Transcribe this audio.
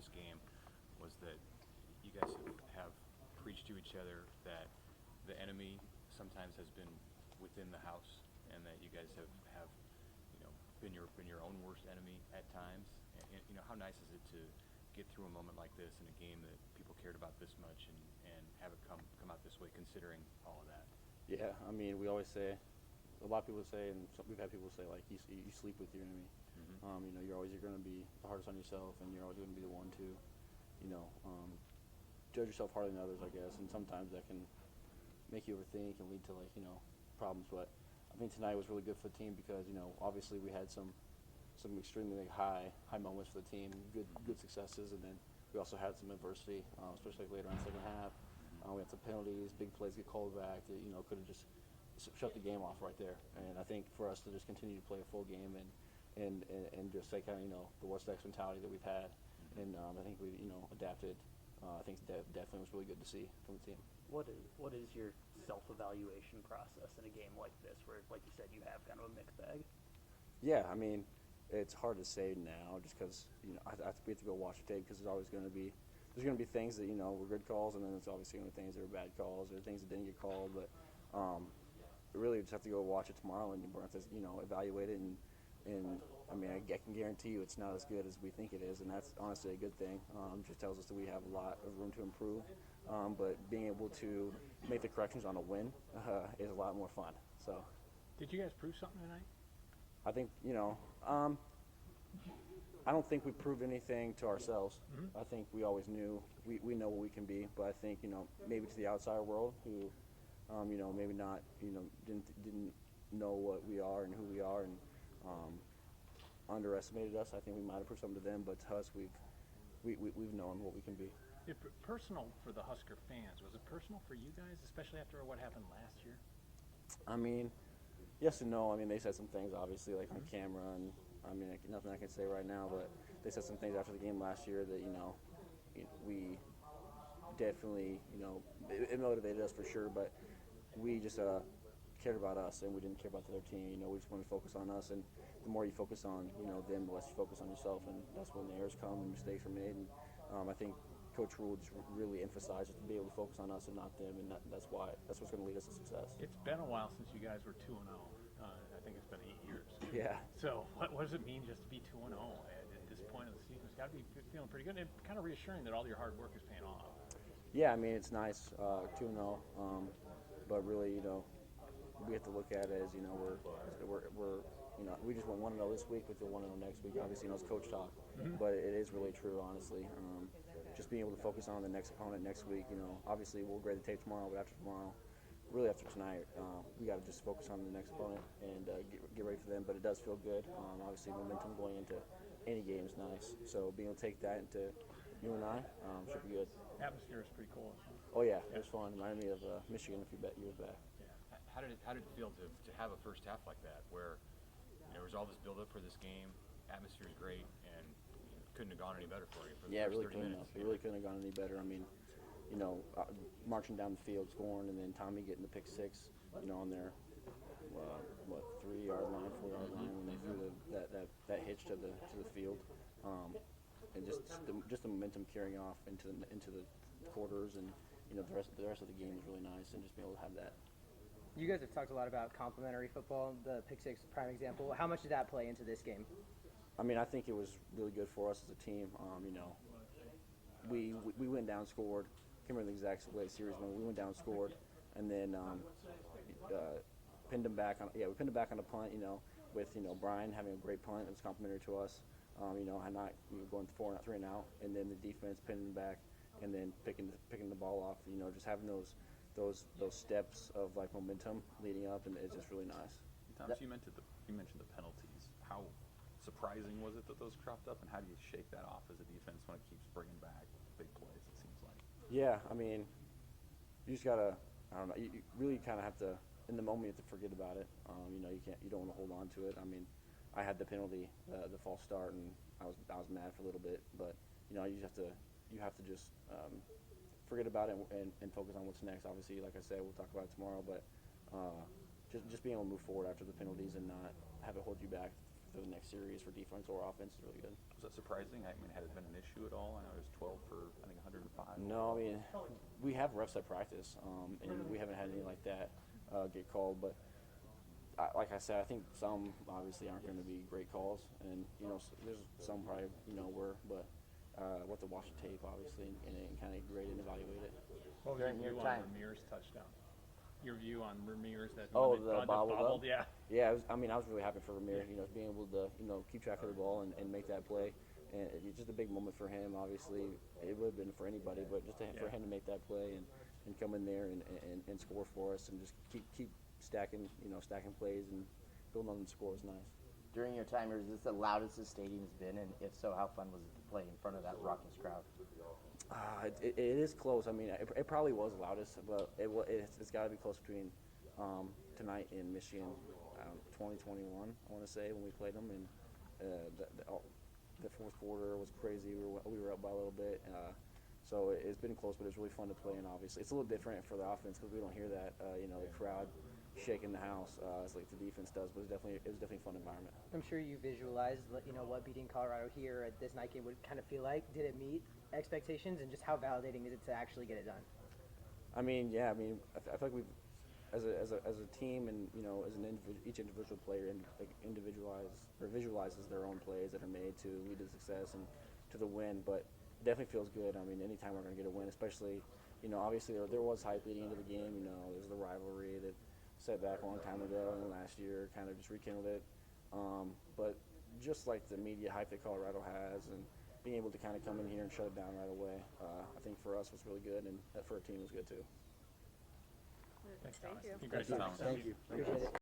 this game was that you guys have preached to each other that the enemy sometimes has been within the house, and that you guys have been your own worst enemy at times. And how nice is it to get through a moment like this in a game that people cared about this much, and have it come out this way, considering all of that? Yeah, I mean, we always say, a lot of people say, and we've had people say, like, you sleep with your enemy. You're going to be the hardest on yourself, and you're always going to be the one to, you know, judge yourself harder than others, I guess. And sometimes that can make you overthink and lead to, like, problems. But I think tonight was really good for the team because, obviously we had some extremely high moments for the team, good successes, and then we also had some adversity, especially later on in the second half. We had some penalties, big plays get called back that could have just shut the game off right there. And I think for us to just continue to play a full game and just say kind of the what's next mentality that we've had, and I think we adapted. I think definitely was really good to see from the team. What is your self-evaluation process in a game like this, where, like you said, you have kind of a mixed bag? Yeah, I mean, it's hard to say now just because we have to go watch the tape because there's going to be things that were good calls, and then there's obviously going to be things that are bad calls or things that didn't get called. But really, just have to go watch it tomorrow, and we're going to have to evaluate it. And I mean, I can guarantee you it's not as good as we think it is, and that's honestly a good thing. Just tells us that we have a lot of room to improve. But being able to make the corrections on a win is a lot more fun. So, Did you guys prove something tonight? I think I don't think we proved anything to ourselves. I think we always knew we know what we can be, but I think maybe to the outside world who maybe not didn't know what we are and who we are, and underestimated us. I think we might have proved something to them, but to us we've known what we can be. Personal for the Husker fans. Was it personal for you guys, especially after what happened last year? I mean, yes and no. I mean, they said some things obviously like on camera, and I mean nothing I can say right now, but they said some things after the game last year that we definitely it motivated us for sure, but we just cared about us, and we didn't care about the other team. We just wanted to focus on us, and the more you focus on them, the less you focus on yourself, and that's when the errors come and mistakes are made. And I think Coach Rule just really emphasized to be able to focus on us and not them, and that's what's going to lead us to success. It's been a while since you guys were 2-0. I think it's been 8 years. Yeah. So what does it mean just to be 2-0 at this point of the season? It's got to be feeling pretty good, and kind of reassuring that all your hard work is paying off. Yeah, I mean, it's nice, 2-0, but really, we have to look at it as we're we just won 1-0 this week, with the 1-0 next week. Obviously, it's coach talk, but it is really true, honestly. Just being able to focus on the next opponent next week. Obviously we'll grade the tape tomorrow, but after tomorrow, really after tonight, we got to just focus on the next opponent and get ready for them. But it does feel good. Obviously, momentum going into any game is nice. So being able to take that into you and I should be good. Atmosphere is pretty cool. Oh yeah, it was fun. Reminded me of Michigan a few years back. Yeah. How did it feel to have a first half like that, where there was all this build-up for this game, atmosphere is great, and couldn't have gone any better for you for the first 30 minutes? It really couldn't have gone any better. I mean, marching down the field, scoring, and then Tommy getting the pick six, on their 3-yard line, 4-yard line when they threw that hitch to the field, and just the momentum carrying off into the quarters, and the rest of the game was really nice, and just be able to have that. You guys have talked a lot about complementary football, the pick six prime example. How much did that play into this game? I mean, I think it was really good for us as a team. We went down, scored. Can't remember the exact way the series went. We went down, scored, and then pinned them back on. Yeah, we pinned them back on a punt. With Brian having a great punt, it was complimentary to us. And not going 3 and out, and then the defense pinning them back, and then picking the ball off. Just having those steps of like momentum leading up, and it's just really nice. Thomas, you mentioned the penalties. How surprising was it that those cropped up, and how do you shake that off as a defense when it keeps bringing back big plays, it seems like? Yeah, I mean, you just gotta, I don't know, you really kind of have to, in the moment you have to forget about it. You don't want to hold on to it. I mean, I had the penalty, the false start, and I was mad for a little bit, but you have to just forget about it and focus on what's next. Obviously, like I said, we'll talk about it tomorrow, but just being able to move forward after the penalties and not have it hold you back through the next series for defense or offense is really good. Was that surprising? I mean, had it been an issue at all? I know it was 12 for, I think, 105. No, I mean, we have refs at practice, and we haven't had anything like that get called. But like I said, I think some obviously aren't going to be great calls, and there's some probably were, but we'll have to watch the tape obviously and kind of grade and evaluate it. What was During your your view on time. Ramirez's touchdown? Your view on Ramirez that Oh, when the they- bobbled up? yeah. Yeah, I was really happy for Ramirez, being able to, keep track of the ball and make that play. And it's just a big moment for him, obviously. It would have been for anybody, but just for him to make that play and come in there and score for us and just keep stacking, stacking plays and building on the score was nice. During your time here, is this the loudest the stadium's been? And if so, how fun was it to play in front of that raucous crowd? It is close. I mean, it probably was the loudest, but it's got to be close between tonight in Michigan, 2021, I want to say, when we played them. And the fourth quarter was crazy. We were up by a little bit. So it's been close, but it's really fun to play in, obviously. It's a little different for the offense because we don't hear that, the crowd shaking the house. It's like the defense does, but it was definitely a fun environment. I'm sure you visualized, what beating Colorado here at this night game would kind of feel like. Did it meet expectations, and just how validating is it to actually get it done? I mean, yeah. I mean, I feel like we've, as a team, and as each individual player visualizes their own plays that are made to lead to success and to the win. But it definitely feels good. I mean, anytime we're going to get a win, especially, obviously there was hype leading into the game. There's the rivalry that set back a long time ago, and last year kind of just rekindled it. But just like the media hype that Colorado has, and being able to kind of come in here and shut it down right away, I think for us was really good, and for our team was good too. Thanks, Thomas. you. Congratulations. Thank you. Appreciate it.